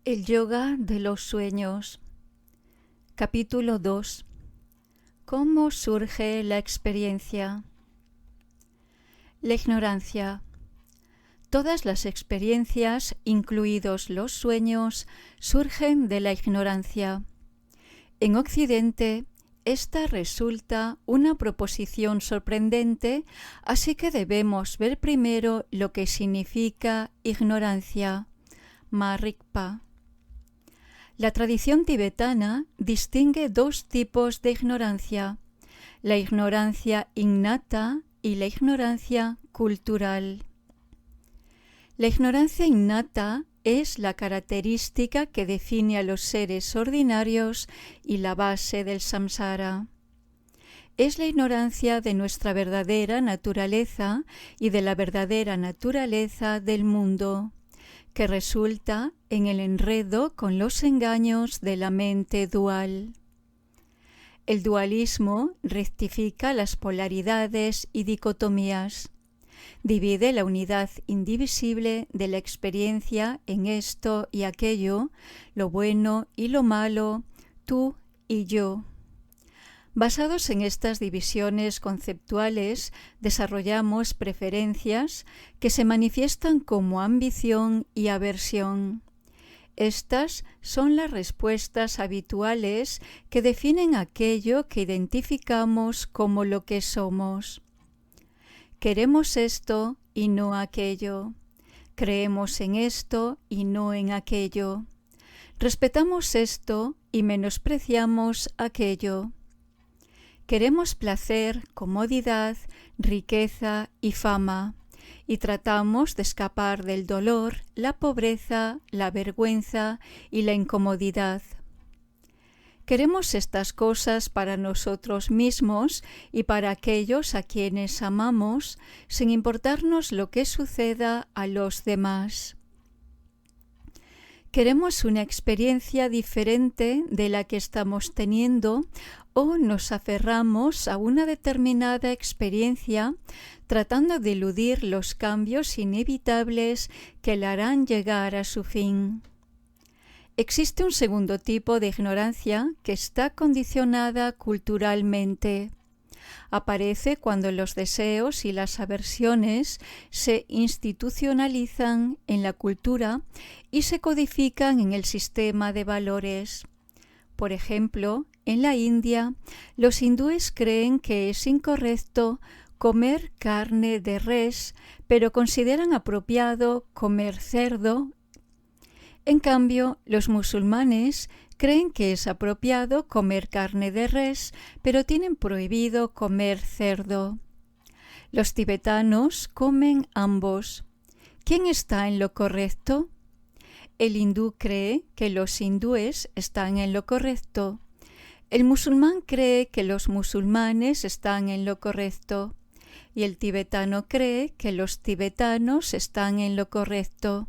El yoga de los sueños. Capítulo 2. ¿Cómo surge la experiencia? La ignorancia. Todas las experiencias, incluidos los sueños, surgen de la ignorancia. En Occidente, esta resulta una proposición sorprendente, así que debemos ver primero lo que significa ignorancia. Marikpa. La tradición tibetana distingue dos tipos de ignorancia: la ignorancia innata y la ignorancia cultural. La ignorancia innata es la característica que define a los seres ordinarios y la base del samsara. Es la ignorancia de nuestra verdadera naturaleza y de la verdadera naturaleza del mundo, que resulta en el enredo con los engaños de la mente dual. El dualismo rectifica las polaridades y dicotomías. Divide la unidad indivisible de la experiencia en esto y aquello, lo bueno y lo malo, tú y yo. Basados en estas divisiones conceptuales, desarrollamos preferencias que se manifiestan como ambición y aversión. Estas son las respuestas habituales que definen aquello que identificamos como lo que somos. Queremos esto y no aquello. Creemos en esto y no en aquello. Respetamos esto y menospreciamos aquello. Queremos placer, comodidad, riqueza y fama, y tratamos de escapar del dolor, la pobreza, la vergüenza y la incomodidad. Queremos estas cosas para nosotros mismos y para aquellos a quienes amamos, sin importarnos lo que suceda a los demás. Queremos una experiencia diferente de la que estamos teniendo o nos aferramos a una determinada experiencia tratando de eludir los cambios inevitables que la harán llegar a su fin. Existe un segundo tipo de ignorancia que está condicionada culturalmente. Aparece cuando los deseos y las aversiones se institucionalizan en la cultura y se codifican en el sistema de valores. Por ejemplo, en la India, los hindúes creen que es incorrecto comer carne de res, pero consideran apropiado comer cerdo. En cambio, los musulmanes creen que es apropiado comer carne de res, pero tienen prohibido comer cerdo. Los tibetanos comen ambos. ¿Quién está en lo correcto? El hindú cree que los hindúes están en lo correcto. El musulmán cree que los musulmanes están en lo correcto. Y el tibetano cree que los tibetanos están en lo correcto.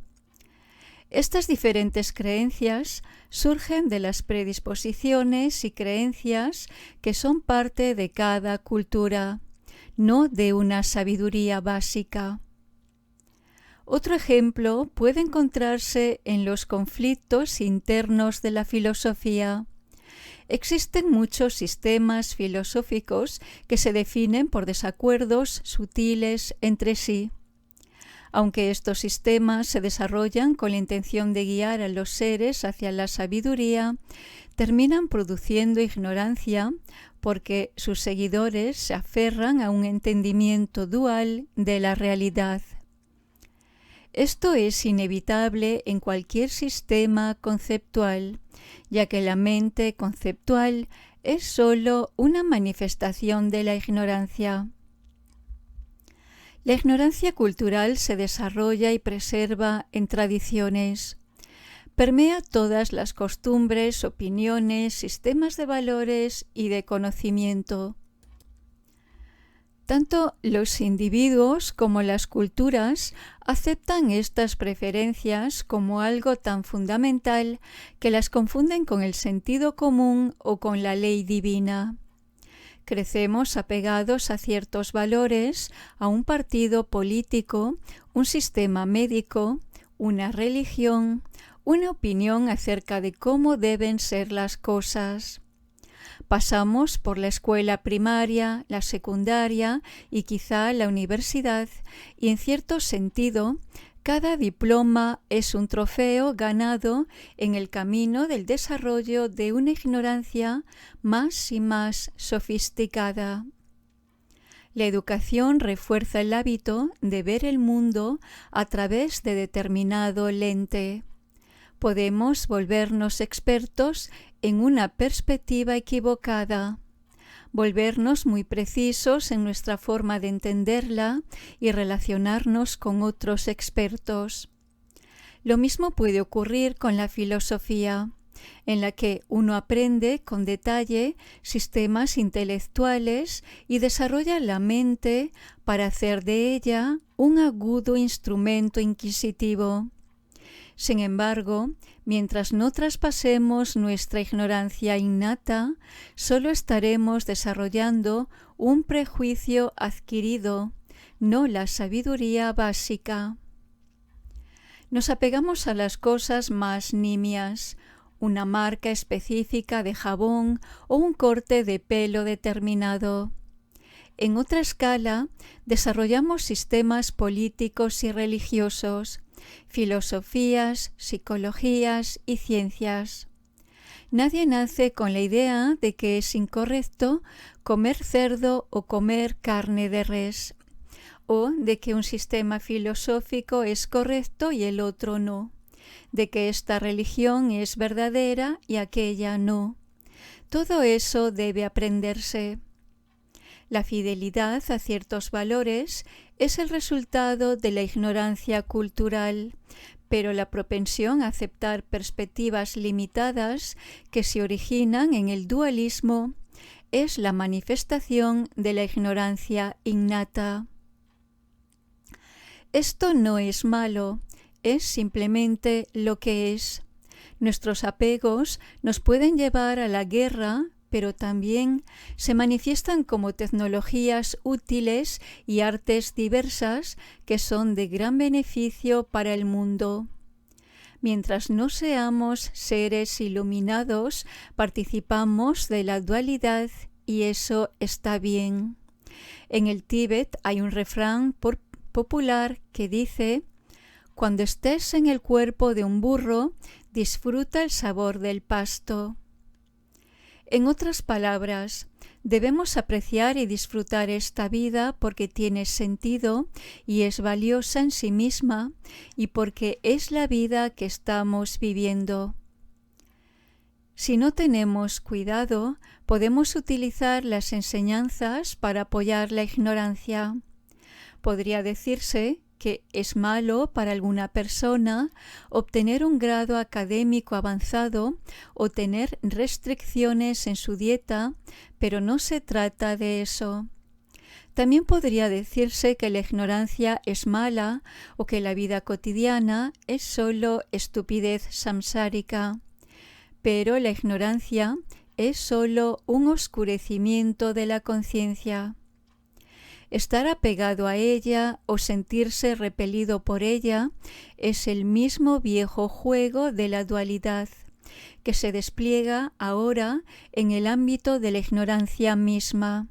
Estas diferentes creencias surgen de las predisposiciones y creencias que son parte de cada cultura, no de una sabiduría básica. Otro ejemplo puede encontrarse en los conflictos internos de la filosofía. Existen muchos sistemas filosóficos que se definen por desacuerdos sutiles entre sí. Aunque estos sistemas se desarrollan con la intención de guiar a los seres hacia la sabiduría, terminan produciendo ignorancia porque sus seguidores se aferran a un entendimiento dual de la realidad. Esto es inevitable en cualquier sistema conceptual, ya que la mente conceptual es sólo una manifestación de la ignorancia. La ignorancia cultural se desarrolla y preserva en tradiciones. Permea todas las costumbres, opiniones, sistemas de valores y de conocimiento. Tanto los individuos como las culturas aceptan estas preferencias como algo tan fundamental que las confunden con el sentido común o con la ley divina. Crecemos apegados a ciertos valores, a un partido político, un sistema médico, una religión, una opinión acerca de cómo deben ser las cosas. Pasamos por la escuela primaria, la secundaria y quizá la universidad, y en cierto sentido, cada diploma es un trofeo ganado en el camino del desarrollo de una ignorancia más y más sofisticada. La educación refuerza el hábito de ver el mundo a través de determinado lente. Podemos volvernos expertos en una perspectiva equivocada, volvernos muy precisos en nuestra forma de entenderla y relacionarnos con otros expertos. Lo mismo puede ocurrir con la filosofía, en la que uno aprende con detalle sistemas intelectuales y desarrolla la mente para hacer de ella un agudo instrumento inquisitivo. Sin embargo, mientras no traspasemos nuestra ignorancia innata, solo estaremos desarrollando un prejuicio adquirido, no la sabiduría básica. Nos apegamos a las cosas más nimias, una marca específica de jabón o un corte de pelo determinado. En otra escala, desarrollamos sistemas políticos y religiosos, filosofías, psicologías y ciencias. Nadie nace con la idea de que es incorrecto comer cerdo o comer carne de res, o de que un sistema filosófico es correcto y el otro no, de que esta religión es verdadera y aquella no. Todo eso debe aprenderse. La fidelidad a ciertos valores es el resultado de la ignorancia cultural, pero la propensión a aceptar perspectivas limitadas que se originan en el dualismo es la manifestación de la ignorancia innata. Esto no es malo, es simplemente lo que es. Nuestros apegos nos pueden llevar a la guerra, pero también se manifiestan como tecnologías útiles y artes diversas que son de gran beneficio para el mundo. Mientras no seamos seres iluminados, participamos de la dualidad y eso está bien. En el Tíbet hay un refrán popular que dice: cuando estés en el cuerpo de un burro, disfruta el sabor del pasto. En otras palabras, debemos apreciar y disfrutar esta vida porque tiene sentido y es valiosa en sí misma y porque es la vida que estamos viviendo. Si no tenemos cuidado, podemos utilizar las enseñanzas para apoyar la ignorancia. Podría decirse que es malo para alguna persona obtener un grado académico avanzado o tener restricciones en su dieta, pero no se trata de eso. También podría decirse que la ignorancia es mala o que la vida cotidiana es solo estupidez samsárica. Pero la ignorancia es solo un oscurecimiento de la conciencia. Estar apegado a ella o sentirse repelido por ella es el mismo viejo juego de la dualidad, que se despliega ahora en el ámbito de la ignorancia misma.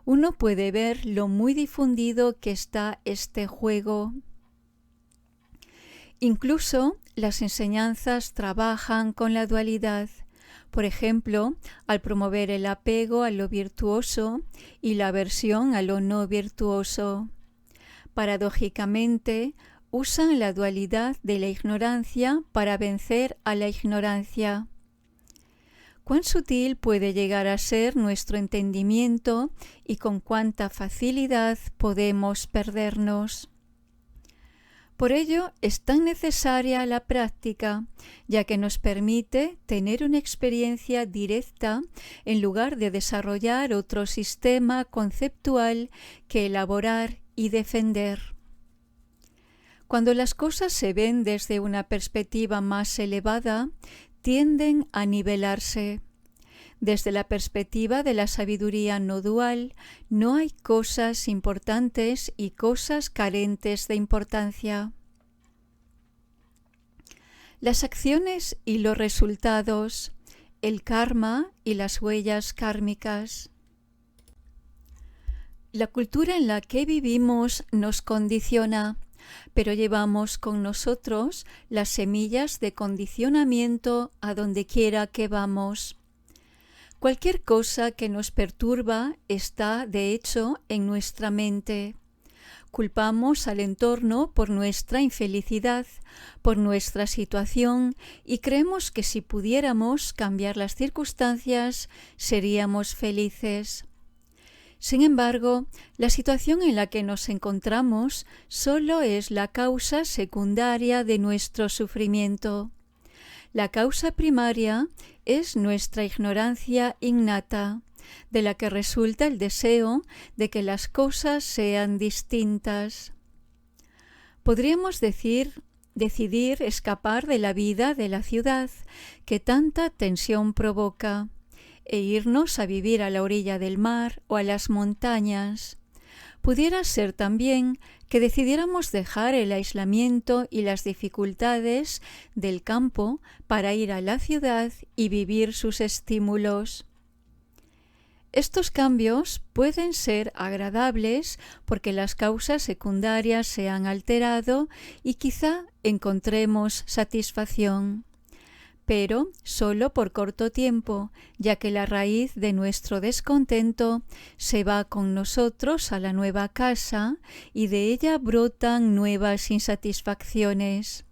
Uno puede ver lo muy difundido que está este juego. Incluso las enseñanzas trabajan con la dualidad. Por ejemplo, al promover el apego a lo virtuoso y la aversión a lo no virtuoso. Paradójicamente, usan la dualidad de la ignorancia para vencer a la ignorancia. ¿Cuán sutil puede llegar a ser nuestro entendimiento y con cuánta facilidad podemos perdernos? Por ello es tan necesaria la práctica, ya que nos permite tener una experiencia directa en lugar de desarrollar otro sistema conceptual que elaborar y defender. Cuando las cosas se ven desde una perspectiva más elevada, tienden a nivelarse. Desde la perspectiva de la sabiduría no dual, no hay cosas importantes y cosas carentes de importancia. Las acciones y los resultados, el karma y las huellas kármicas. La cultura en la que vivimos nos condiciona, pero llevamos con nosotros las semillas de condicionamiento a donde quiera que vamos. Cualquier cosa que nos perturba está, de hecho, en nuestra mente. Culpamos al entorno por nuestra infelicidad, por nuestra situación, y creemos que si pudiéramos cambiar las circunstancias, seríamos felices. Sin embargo, la situación en la que nos encontramos solo es la causa secundaria de nuestro sufrimiento. La causa primaria es nuestra ignorancia innata, de la que resulta el deseo de que las cosas sean distintas. Podríamos decidir escapar de la vida de la ciudad que tanta tensión provoca, e irnos a vivir a la orilla del mar o a las montañas. Pudiera ser también que decidiéramos dejar el aislamiento y las dificultades del campo para ir a la ciudad y vivir sus estímulos. Estos cambios pueden ser agradables porque las causas secundarias se han alterado y quizá encontremos satisfacción, pero solo por corto tiempo, ya que la raíz de nuestro descontento se va con nosotros a la nueva casa y de ella brotan nuevas insatisfacciones.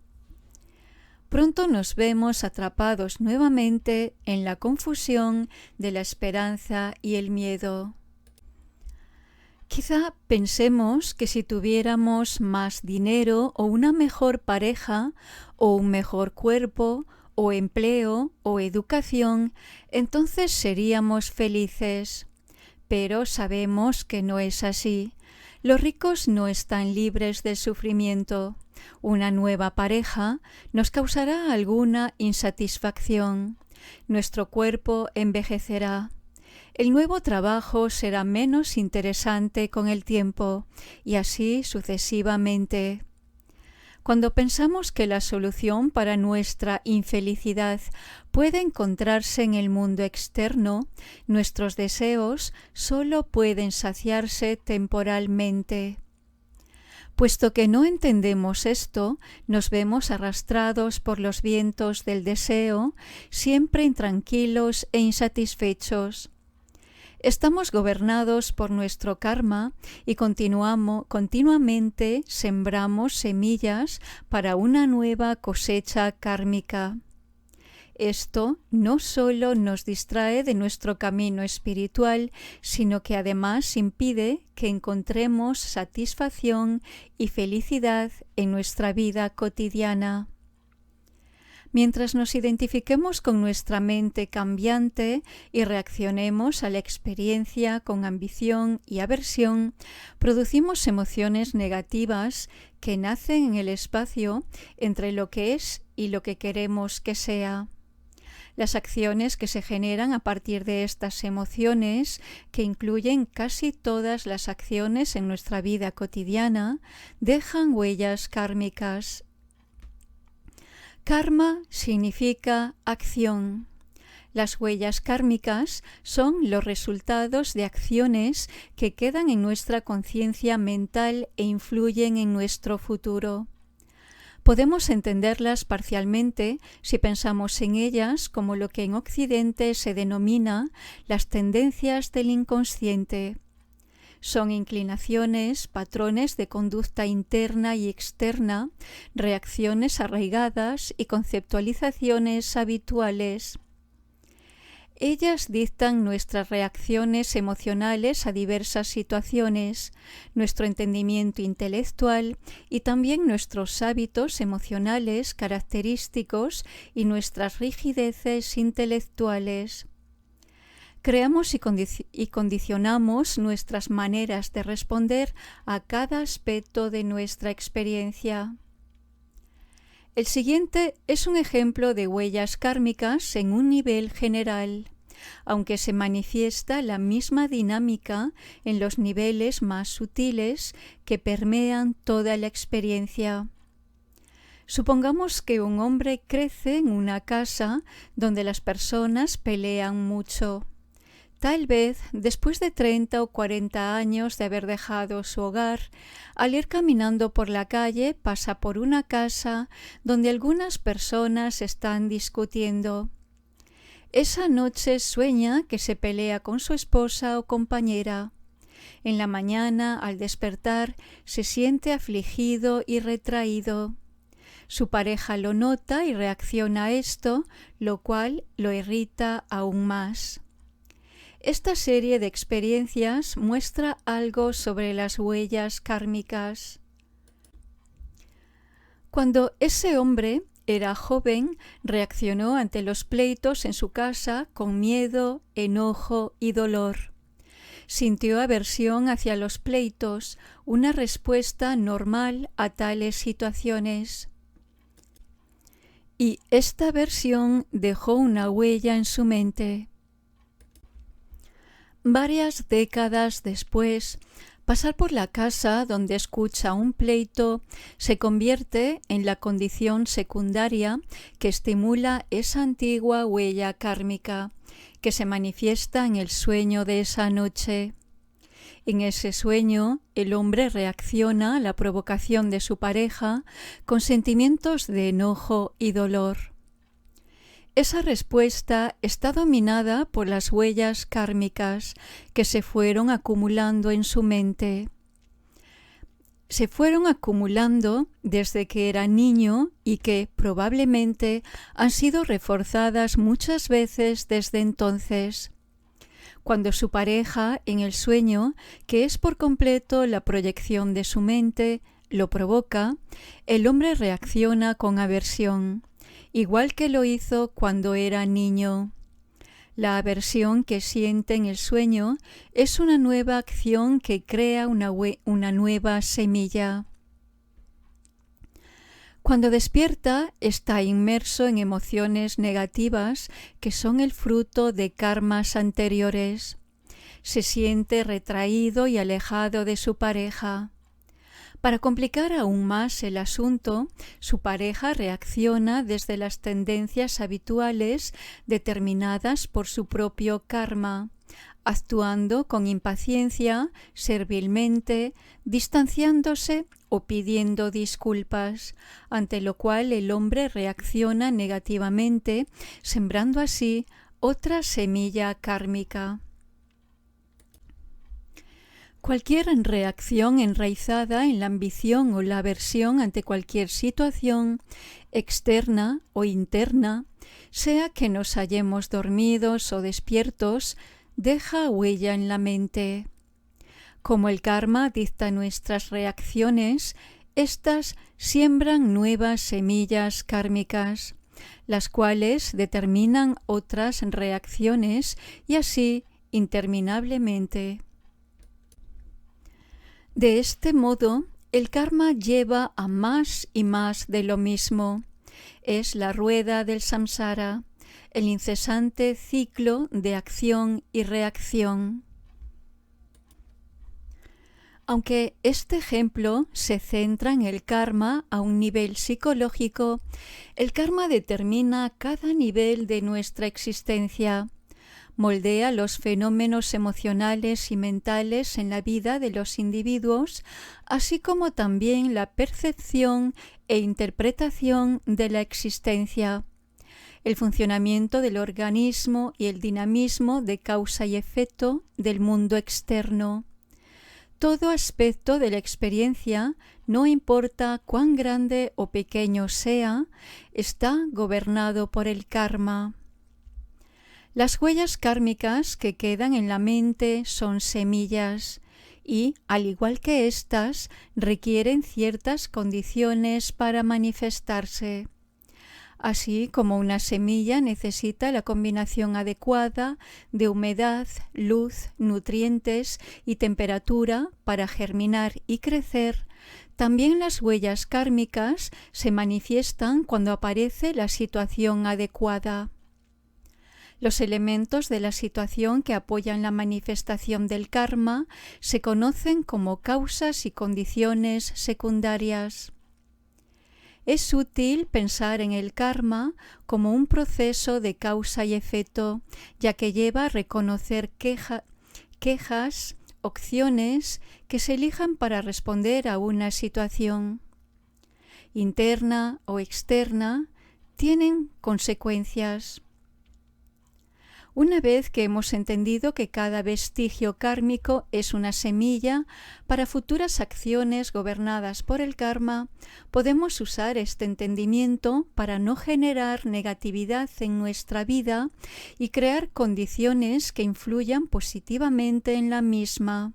Pronto nos vemos atrapados nuevamente en la confusión de la esperanza y el miedo. Quizá pensemos que si tuviéramos más dinero o una mejor pareja o un mejor cuerpo o empleo o educación, entonces seríamos felices. Pero sabemos que no es así. Los ricos no están libres del sufrimiento. Una nueva pareja nos causará alguna insatisfacción. Nuestro cuerpo envejecerá. El nuevo trabajo será menos interesante con el tiempo, y así sucesivamente. Cuando pensamos que la solución para nuestra infelicidad puede encontrarse en el mundo externo, nuestros deseos solo pueden saciarse temporalmente. Puesto que no entendemos esto, nos vemos arrastrados por los vientos del deseo, siempre intranquilos e insatisfechos. Estamos gobernados por nuestro karma y continuamente sembramos semillas para una nueva cosecha kármica. Esto no solo nos distrae de nuestro camino espiritual, sino que además impide que encontremos satisfacción y felicidad en nuestra vida cotidiana. Mientras nos identifiquemos con nuestra mente cambiante y reaccionemos a la experiencia con ambición y aversión, producimos emociones negativas que nacen en el espacio entre lo que es y lo que queremos que sea. Las acciones que se generan a partir de estas emociones, que incluyen casi todas las acciones en nuestra vida cotidiana, dejan huellas kármicas. Karma significa acción. Las huellas kármicas son los resultados de acciones que quedan en nuestra conciencia mental e influyen en nuestro futuro. Podemos entenderlas parcialmente si pensamos en ellas como lo que en Occidente se denomina las tendencias del inconsciente. Son inclinaciones, patrones de conducta interna y externa, reacciones arraigadas y conceptualizaciones habituales. Ellas dictan nuestras reacciones emocionales a diversas situaciones, nuestro entendimiento intelectual y también nuestros hábitos emocionales característicos y nuestras rigideces intelectuales. Creamos y condicionamos nuestras maneras de responder a cada aspecto de nuestra experiencia. El siguiente es un ejemplo de huellas kármicas en un nivel general, aunque se manifiesta la misma dinámica en los niveles más sutiles que permean toda la experiencia. Supongamos que un hombre crece en una casa donde las personas pelean mucho. Tal vez, después de 30 o 40 años de haber dejado su hogar, al ir caminando por la calle pasa por una casa donde algunas personas están discutiendo. Esa noche sueña que se pelea con su esposa o compañera. En la mañana, al despertar, se siente afligido y retraído. Su pareja lo nota y reacciona a esto, lo cual lo irrita aún más. Esta serie de experiencias muestra algo sobre las huellas kármicas. Cuando ese hombre era joven, reaccionó ante los pleitos en su casa con miedo, enojo y dolor. Sintió aversión hacia los pleitos, una respuesta normal a tales situaciones. Y esta aversión dejó una huella en su mente. Varias décadas después, pasar por la casa donde escucha un pleito se convierte en la condición secundaria que estimula esa antigua huella kármica que se manifiesta en el sueño de esa noche. En ese sueño, el hombre reacciona a la provocación de su pareja con sentimientos de enojo y dolor. Esa respuesta está dominada por las huellas kármicas que se fueron acumulando en su mente. Se fueron acumulando desde que era niño y que probablemente han sido reforzadas muchas veces desde entonces. Cuando su pareja, en el sueño, que es por completo la proyección de su mente, lo provoca, el hombre reacciona con aversión, igual que lo hizo cuando era niño. La aversión que siente en el sueño es una nueva acción que crea una nueva semilla. Cuando despierta, está inmerso en emociones negativas que son el fruto de karmas anteriores. Se siente retraído y alejado de su pareja. Para complicar aún más el asunto, su pareja reacciona desde las tendencias habituales determinadas por su propio karma, actuando con impaciencia, servilmente, distanciándose o pidiendo disculpas, ante lo cual el hombre reacciona negativamente, sembrando así otra semilla kármica. Cualquier reacción enraizada en la ambición o la aversión ante cualquier situación, externa o interna, sea que nos hallemos dormidos o despiertos, deja huella en la mente. Como el karma dicta nuestras reacciones, éstas siembran nuevas semillas kármicas, las cuales determinan otras reacciones y así interminablemente. De este modo, el karma lleva a más y más de lo mismo. Es la rueda del samsara, el incesante ciclo de acción y reacción. Aunque este ejemplo se centra en el karma a un nivel psicológico, el karma determina cada nivel de nuestra existencia. Moldea los fenómenos emocionales y mentales en la vida de los individuos, así como también la percepción e interpretación de la existencia, el funcionamiento del organismo y el dinamismo de causa y efecto del mundo externo. Todo aspecto de la experiencia, no importa cuán grande o pequeño sea, está gobernado por el karma. Las huellas kármicas que quedan en la mente son semillas y, al igual que éstas, requieren ciertas condiciones para manifestarse. Así como una semilla necesita la combinación adecuada de humedad, luz, nutrientes y temperatura para germinar y crecer, también las huellas kármicas se manifiestan cuando aparece la situación adecuada. Los elementos de la situación que apoyan la manifestación del karma se conocen como causas y condiciones secundarias. Es útil pensar en el karma como un proceso de causa y efecto, ya que lleva a reconocer quejas, opciones que se elijan para responder a una situación interna o externa, tienen consecuencias. Una vez que hemos entendido que cada vestigio kármico es una semilla para futuras acciones gobernadas por el karma, podemos usar este entendimiento para no generar negatividad en nuestra vida y crear condiciones que influyan positivamente en la misma.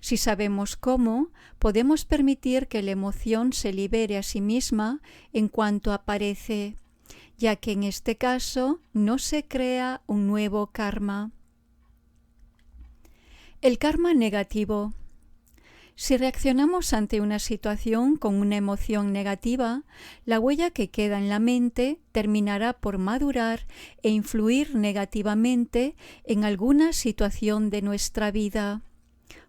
Si sabemos cómo, podemos permitir que la emoción se libere a sí misma en cuanto aparece, ya que en este caso no se crea un nuevo karma. El karma negativo. Si reaccionamos ante una situación con una emoción negativa, la huella que queda en la mente terminará por madurar e influir negativamente en alguna situación de nuestra vida.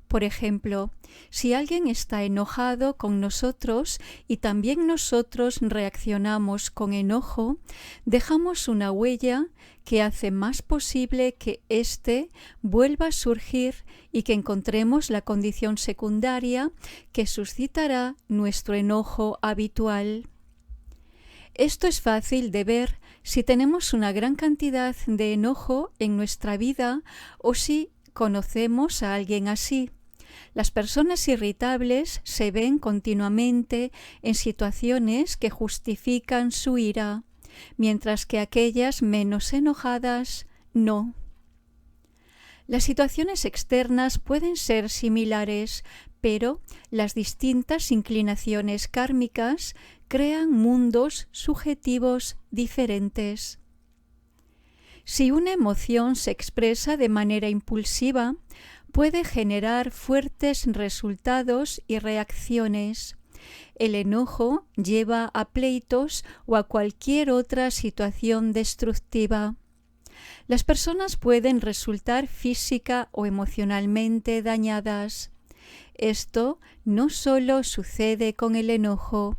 Por ejemplo, si alguien está enojado con nosotros y también nosotros reaccionamos con enojo, dejamos una huella que hace más posible que éste vuelva a surgir y que encontremos la condición secundaria que suscitará nuestro enojo habitual. Esto es fácil de ver si tenemos una gran cantidad de enojo en nuestra vida o si conocemos a alguien así. Las personas irritables se ven continuamente en situaciones que justifican su ira, mientras que aquellas menos enojadas no. Las situaciones externas pueden ser similares, pero las distintas inclinaciones kármicas crean mundos subjetivos diferentes. Si una emoción se expresa de manera impulsiva, puede generar fuertes resultados y reacciones. El enojo lleva a pleitos o a cualquier otra situación destructiva. Las personas pueden resultar física o emocionalmente dañadas. Esto no solo sucede con el enojo.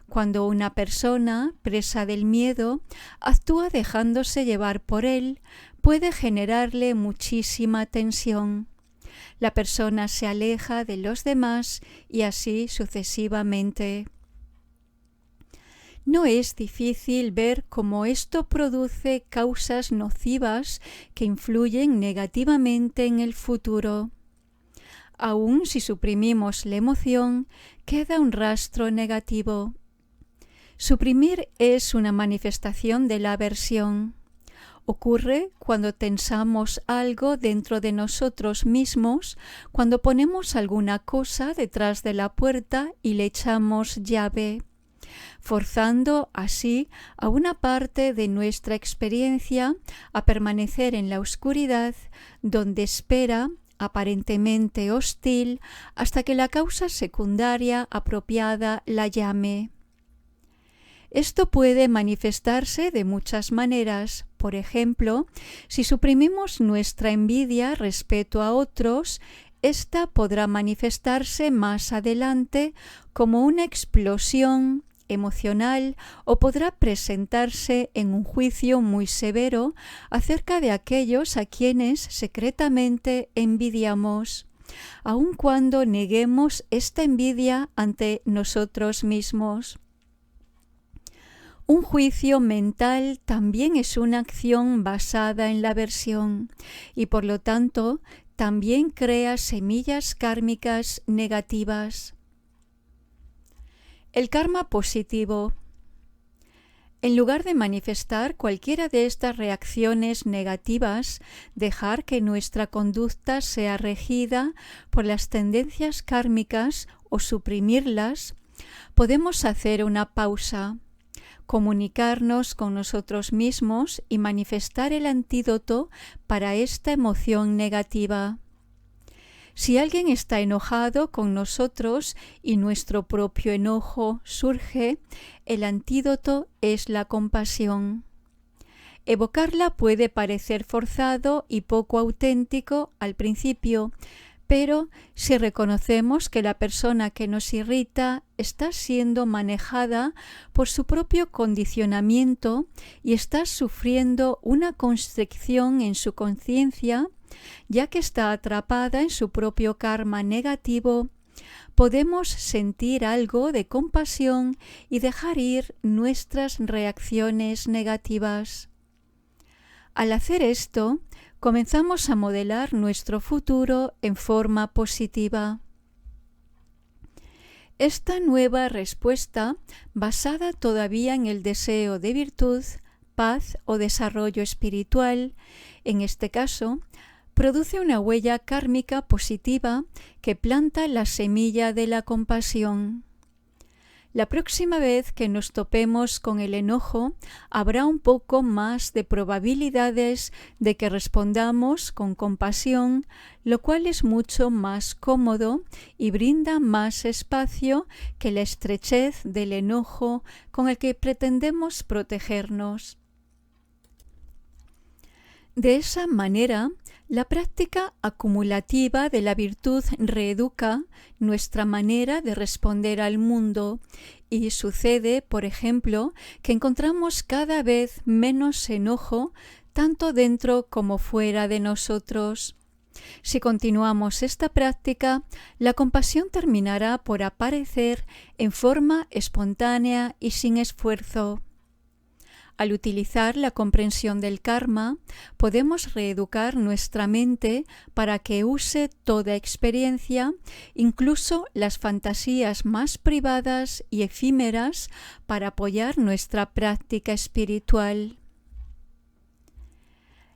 Cuando una persona, presa del miedo, actúa dejándose llevar por él, puede generarle muchísima tensión. La persona se aleja de los demás y así sucesivamente. No es difícil ver cómo esto produce causas nocivas que influyen negativamente en el futuro. Aun si suprimimos la emoción, queda un rastro negativo. Suprimir es una manifestación de la aversión. Ocurre cuando tensamos algo dentro de nosotros mismos, cuando ponemos alguna cosa detrás de la puerta y le echamos llave, forzando así a una parte de nuestra experiencia a permanecer en la oscuridad, donde espera, aparentemente hostil, hasta que la causa secundaria apropiada la llame. Esto puede manifestarse de muchas maneras. Por ejemplo, si suprimimos nuestra envidia respecto a otros, esta podrá manifestarse más adelante como una explosión emocional o podrá presentarse en un juicio muy severo acerca de aquellos a quienes secretamente envidiamos, aun cuando neguemos esta envidia ante nosotros mismos. Un juicio mental también es una acción basada en la aversión y por lo tanto también crea semillas kármicas negativas. El karma positivo. En lugar de manifestar cualquiera de estas reacciones negativas, dejar que nuestra conducta sea regida por las tendencias kármicas o suprimirlas, podemos hacer una pausa, comunicarnos con nosotros mismos y manifestar el antídoto para esta emoción negativa. Si alguien está enojado con nosotros y nuestro propio enojo surge, el antídoto es la compasión. Evocarla puede parecer forzado y poco auténtico al principio, Pero si reconocemos que la persona que nos irrita está siendo manejada por su propio condicionamiento y está sufriendo una constricción en su conciencia, ya que está atrapada en su propio karma negativo, podemos sentir algo de compasión y dejar ir nuestras reacciones negativas. Al hacer esto, comenzamos a modelar nuestro futuro en forma positiva. Esta nueva respuesta, basada todavía en el deseo de virtud, paz o desarrollo espiritual, en este caso, produce una huella kármica positiva que planta la semilla de la compasión. La próxima vez que nos topemos con el enojo, habrá un poco más de probabilidades de que respondamos con compasión, lo cual es mucho más cómodo y brinda más espacio que la estrechez del enojo con el que pretendemos protegernos. De esa manera, la práctica acumulativa de la virtud reeduca nuestra manera de responder al mundo y sucede, por ejemplo, que encontramos cada vez menos enojo tanto dentro como fuera de nosotros. Si continuamos esta práctica, la compasión terminará por aparecer en forma espontánea y sin esfuerzo. Al utilizar la comprensión del karma, podemos reeducar nuestra mente para que use toda experiencia, incluso las fantasías más privadas y efímeras, para apoyar nuestra práctica espiritual.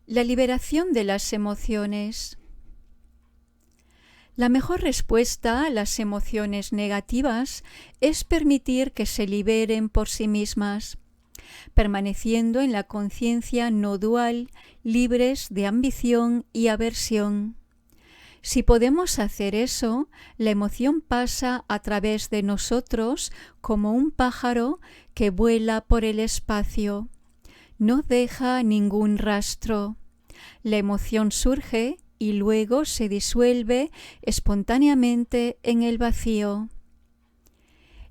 La liberación de las emociones. La mejor respuesta a las emociones negativas es permitir que se liberen por sí mismas, permaneciendo en la conciencia no dual, libres de ambición y aversión. Si podemos hacer eso, la emoción pasa a través de nosotros como un pájaro que vuela por el espacio. No deja ningún rastro. La emoción surge y luego se disuelve espontáneamente en el vacío.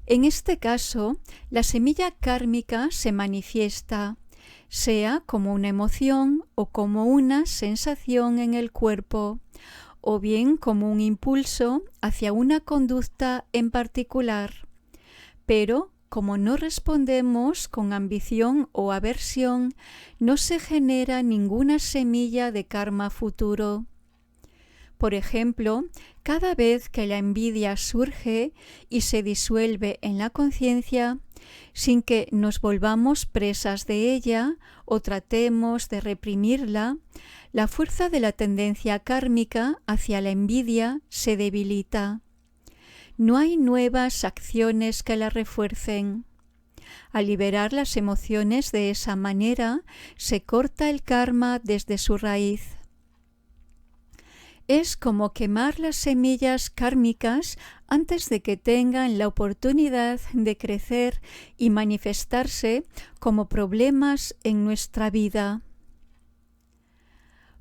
En este caso, la semilla kármica se manifiesta, sea como una emoción o como una sensación en el cuerpo, o bien como un impulso hacia una conducta en particular. Pero, como no respondemos con ambición o aversión, no se genera ninguna semilla de karma futuro. Por ejemplo, cada vez que la envidia surge y se disuelve en la conciencia, sin que nos volvamos presas de ella o tratemos de reprimirla, la fuerza de la tendencia kármica hacia la envidia se debilita. No hay nuevas acciones que la refuercen. Al liberar las emociones de esa manera, se corta el karma desde su raíz. Es como quemar las semillas kármicas antes de que tengan la oportunidad de crecer y manifestarse como problemas en nuestra vida.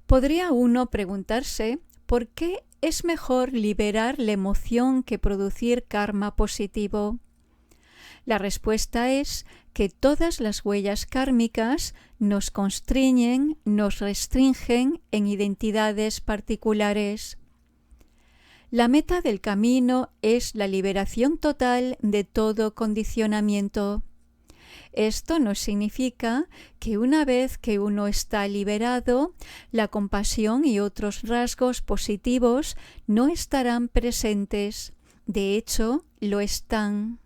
Podría uno preguntarse por qué es mejor liberar la emoción que producir karma positivo. La respuesta es que todas las huellas kármicas nos constriñen, nos restringen en identidades particulares. La meta del camino es la liberación total de todo condicionamiento. Esto no significa que una vez que uno está liberado, la compasión y otros rasgos positivos no estarán presentes. De hecho, lo están.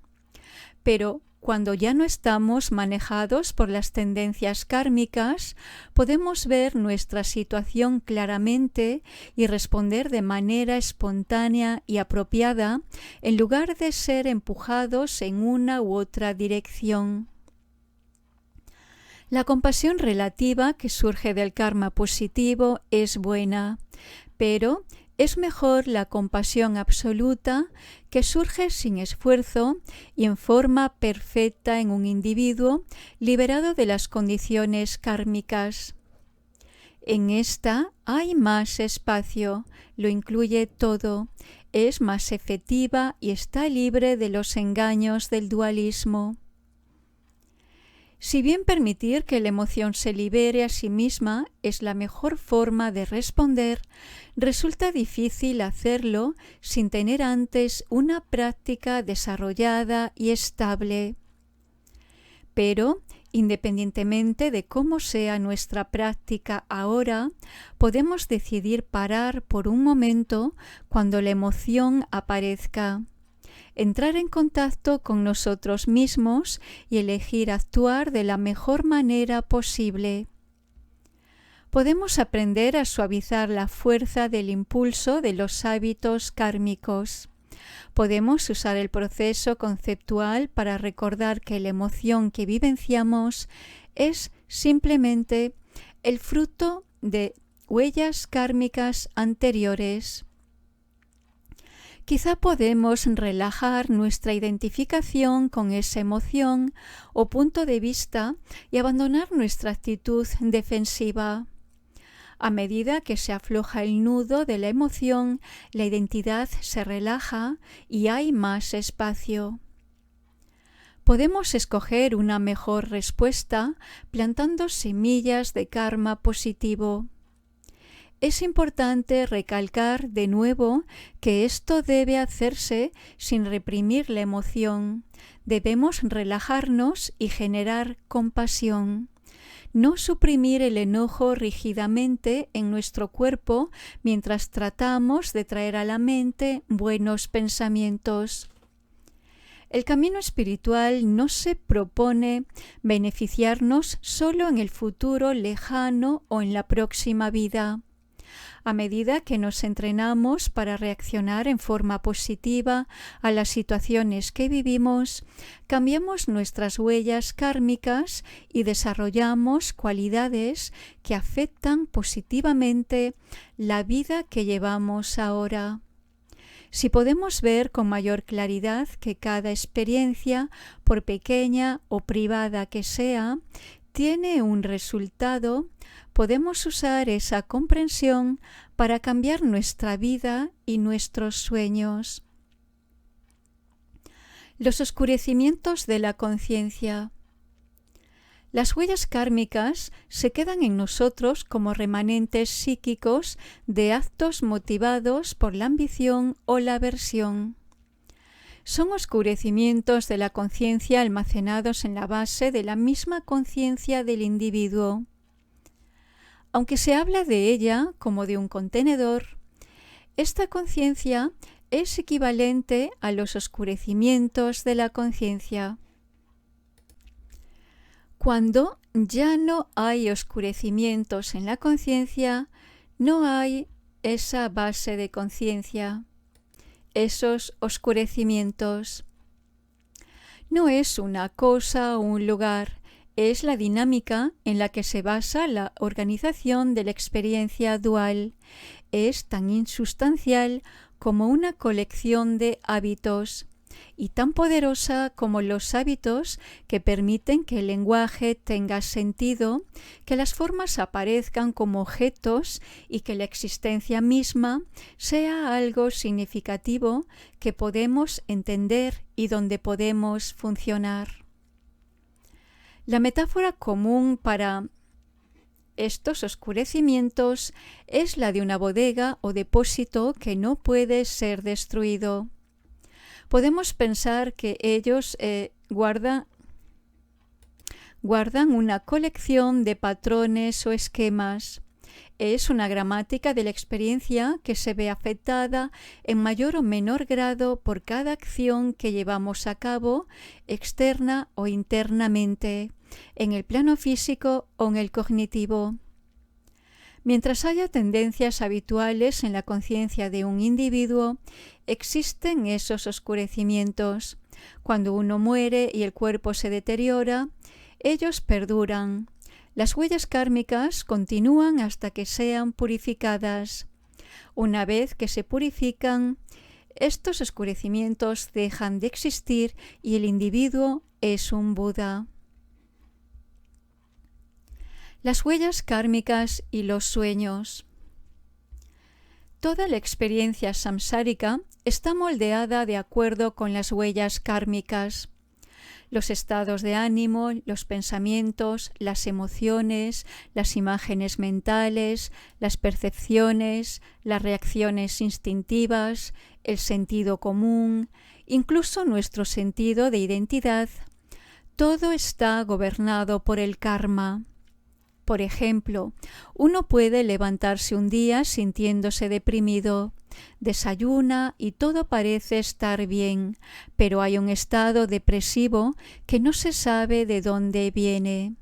Pero cuando ya no estamos manejados por las tendencias kármicas, podemos ver nuestra situación claramente y responder de manera espontánea y apropiada, en lugar de ser empujados en una u otra dirección. La compasión relativa que surge del karma positivo es buena, pero es mejor la compasión absoluta que surge sin esfuerzo y en forma perfecta en un individuo liberado de las condiciones kármicas. En esta hay más espacio, lo incluye todo, es más efectiva y está libre de los engaños del dualismo. Si bien permitir que la emoción se libere a sí misma es la mejor forma de responder, resulta difícil hacerlo sin tener antes una práctica desarrollada y estable. Pero, independientemente de cómo sea nuestra práctica ahora, podemos decidir parar por un momento cuando la emoción aparezca, entrar en contacto con nosotros mismos y elegir actuar de la mejor manera posible. Podemos aprender a suavizar la fuerza del impulso de los hábitos kármicos. Podemos usar el proceso conceptual para recordar que la emoción que vivenciamos es simplemente el fruto de huellas kármicas anteriores. Quizá podemos relajar nuestra identificación con esa emoción o punto de vista y abandonar nuestra actitud defensiva. A medida que se afloja el nudo de la emoción, la identidad se relaja y hay más espacio. Podemos escoger una mejor respuesta plantando semillas de karma positivo. Es importante recalcar de nuevo que esto debe hacerse sin reprimir la emoción. Debemos relajarnos y generar compasión. No suprimir el enojo rígidamente en nuestro cuerpo mientras tratamos de traer a la mente buenos pensamientos. El camino espiritual no se propone beneficiarnos solo en el futuro lejano o en la próxima vida. A medida que nos entrenamos para reaccionar en forma positiva a las situaciones que vivimos, cambiamos nuestras huellas kármicas y desarrollamos cualidades que afectan positivamente la vida que llevamos ahora. Si podemos ver con mayor claridad que cada experiencia, por pequeña o privada que sea, tiene un resultado, podemos usar esa comprensión para cambiar nuestra vida y nuestros sueños. Los oscurecimientos de la conciencia. Las huellas kármicas se quedan en nosotros como remanentes psíquicos de actos motivados por la ambición o la aversión. Son oscurecimientos de la conciencia almacenados en la base de la misma conciencia del individuo. Aunque se habla de ella como de un contenedor, esta conciencia es equivalente a los oscurecimientos de la conciencia. Cuando ya no hay oscurecimientos en la conciencia, no hay esa base de conciencia, esos oscurecimientos. No es una cosa o un lugar, es la dinámica en la que se basa la organización de la experiencia dual. Es tan insustancial como una colección de hábitos y tan poderosa como los hábitos que permiten que el lenguaje tenga sentido, que las formas aparezcan como objetos y que la existencia misma sea algo significativo que podemos entender y donde podemos funcionar. La metáfora común para estos oscurecimientos es la de una bodega o depósito que no puede ser destruido. Podemos pensar que ellos guardan una colección de patrones o esquemas. Es una gramática de la experiencia que se ve afectada en mayor o menor grado por cada acción que llevamos a cabo, externa o internamente, en el plano físico o en el cognitivo. Mientras haya tendencias habituales en la conciencia de un individuo, existen esos oscurecimientos. Cuando uno muere y el cuerpo se deteriora, ellos perduran. Las huellas kármicas continúan hasta que sean purificadas. Una vez que se purifican, estos oscurecimientos dejan de existir y el individuo es un Buda. Las huellas kármicas y los sueños. Toda la experiencia samsárica está moldeada de acuerdo con las huellas kármicas. Los estados de ánimo, los pensamientos, las emociones, las imágenes mentales, las percepciones, las reacciones instintivas, el sentido común, incluso nuestro sentido de identidad. Todo está gobernado por el karma. Por ejemplo, uno puede levantarse un día sintiéndose deprimido, desayuna y todo parece estar bien, pero hay un estado depresivo que no se sabe de dónde viene.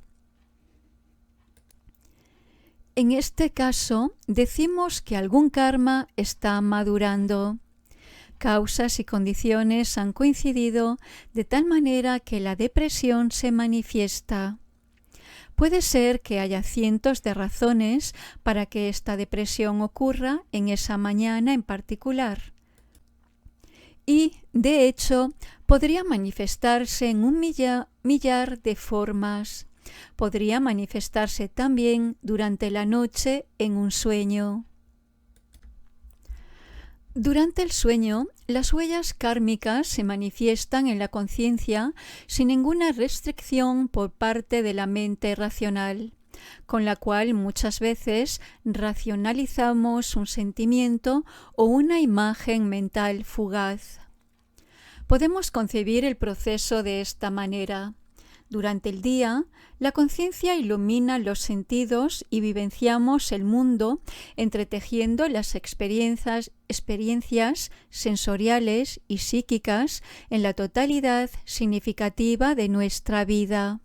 En este caso, decimos que algún karma está madurando. Causas y condiciones han coincidido de tal manera que la depresión se manifiesta. Puede ser que haya cientos de razones para que esta depresión ocurra en esa mañana en particular. Y, de hecho, podría manifestarse en un millar de formas. Podría manifestarse también durante la noche en un sueño. Durante el sueño, las huellas kármicas se manifiestan en la conciencia sin ninguna restricción por parte de la mente racional, con la cual muchas veces racionalizamos un sentimiento o una imagen mental fugaz. Podemos concebir el proceso de esta manera. Durante el día, la conciencia ilumina los sentidos y vivenciamos el mundo entretejiendo las experiencias sensoriales y psíquicas en la totalidad significativa de nuestra vida.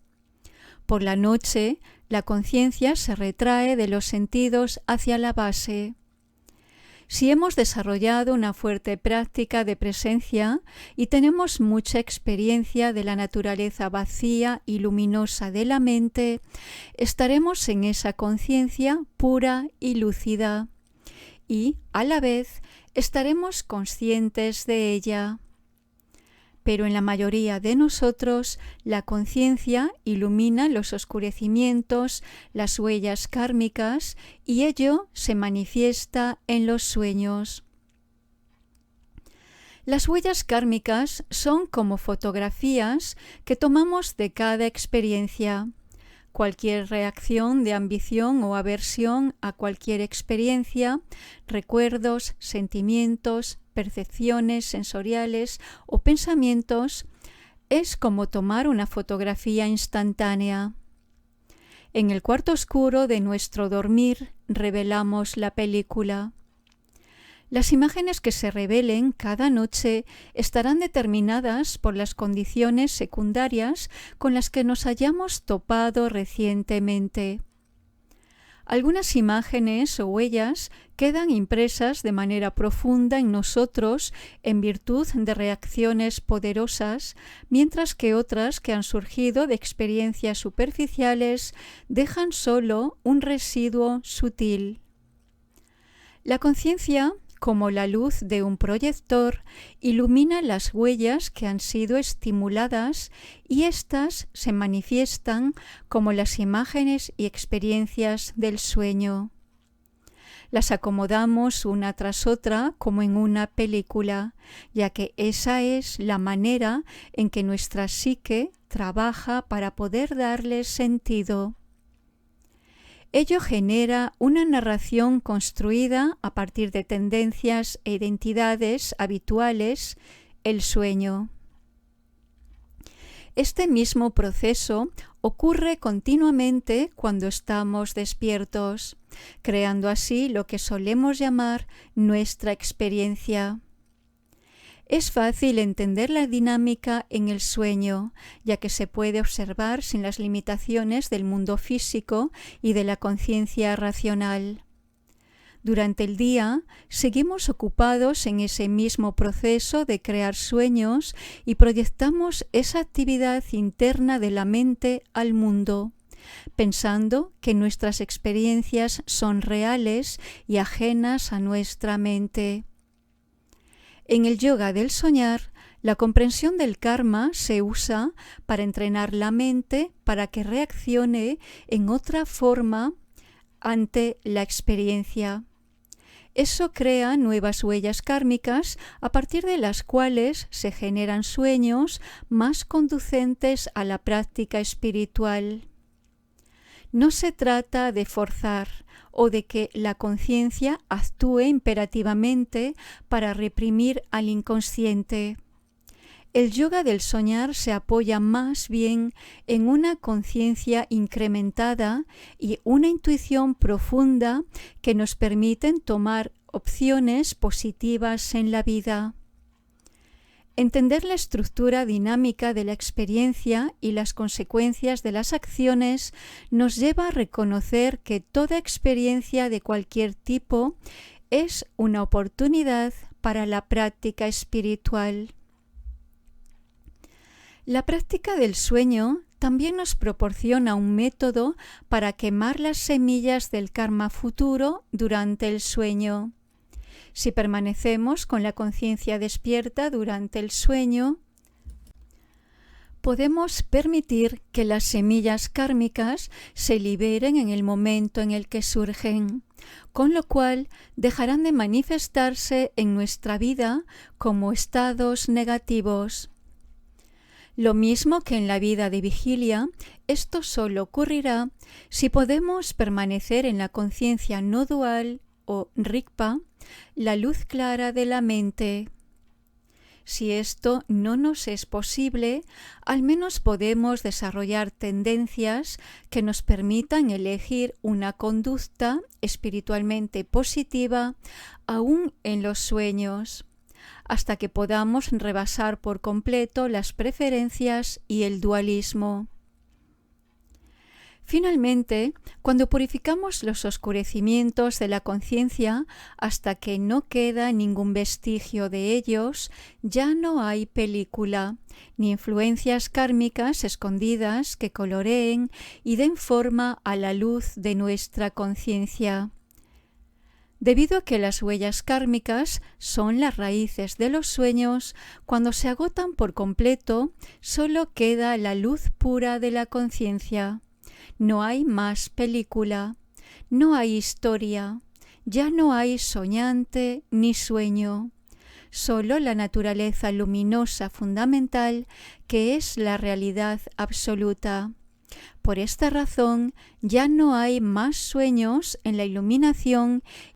Por la noche, la conciencia se retrae de los sentidos hacia la base. Si hemos desarrollado una fuerte práctica de presencia y tenemos mucha experiencia de la naturaleza vacía y luminosa de la mente, estaremos en esa conciencia pura y lúcida y, a la vez, estaremos conscientes de ella. Pero en la mayoría de nosotros, la conciencia ilumina los oscurecimientos, las huellas kármicas, y ello se manifiesta en los sueños. Las huellas kármicas son como fotografías que tomamos de cada experiencia. Cualquier reacción de ambición o aversión a cualquier experiencia, recuerdos, sentimientos, percepciones sensoriales o pensamientos, es como tomar una fotografía instantánea. En el cuarto oscuro de nuestro dormir revelamos la película. Las imágenes que se revelen cada noche estarán determinadas por las condiciones secundarias con las que nos hayamos topado recientemente. Algunas imágenes o huellas quedan impresas de manera profunda en nosotros en virtud de reacciones poderosas, mientras que otras que han surgido de experiencias superficiales dejan solo un residuo sutil. La conciencia, como la luz de un proyector, ilumina las huellas que han sido estimuladas y éstas se manifiestan como las imágenes y experiencias del sueño. Las acomodamos una tras otra como en una película, ya que esa es la manera en que nuestra psique trabaja para poder darles sentido. Ello genera una narración construida a partir de tendencias e identidades habituales, el sueño. Este mismo proceso ocurre continuamente cuando estamos despiertos, creando así lo que solemos llamar nuestra experiencia. Es fácil entender la dinámica en el sueño, ya que se puede observar sin las limitaciones del mundo físico y de la conciencia racional. Durante el día, seguimos ocupados en ese mismo proceso de crear sueños y proyectamos esa actividad interna de la mente al mundo, pensando que nuestras experiencias son reales y ajenas a nuestra mente. En el yoga del soñar, La comprensión del karma se usa para entrenar la mente para que reaccione en otra forma ante la experiencia. Eso crea nuevas huellas kármicas a partir de las cuales se generan sueños más conducentes a la práctica espiritual. No se trata de forzar o de que la conciencia actúe imperativamente para reprimir al inconsciente. El yoga del soñar se apoya más bien en una conciencia incrementada y una intuición profunda que nos permiten tomar opciones positivas en la vida. Entender la estructura dinámica de la experiencia y las consecuencias de las acciones nos lleva a reconocer que toda experiencia de cualquier tipo es una oportunidad para la práctica espiritual. La práctica del sueño también nos proporciona un método para quemar las semillas del karma futuro durante el sueño. Si permanecemos con la conciencia despierta durante el sueño, podemos permitir que las semillas kármicas se liberen en el momento en el que surgen, con lo cual dejarán de manifestarse en nuestra vida como estados negativos. Lo mismo que en la vida de vigilia, esto solo ocurrirá si podemos permanecer en la conciencia no dual o rigpa, la luz clara de la mente. Si esto no nos es posible, al menos podemos desarrollar tendencias que nos permitan elegir una conducta espiritualmente positiva aún en los sueños, hasta que podamos rebasar por completo las preferencias y el dualismo. Finalmente, cuando purificamos los oscurecimientos de la conciencia hasta que no queda ningún vestigio de ellos, ya no hay película, ni influencias kármicas escondidas que coloreen y den forma a la luz de nuestra conciencia. Debido a que las huellas kármicas son las raíces de los sueños, cuando se agotan por completo, solo queda la luz pura de la conciencia. No hay más película, no hay historia, ya no hay soñante ni sueño, solo la naturaleza luminosa fundamental que es la realidad absoluta. Por esta razón, ya no hay más sueños en la iluminación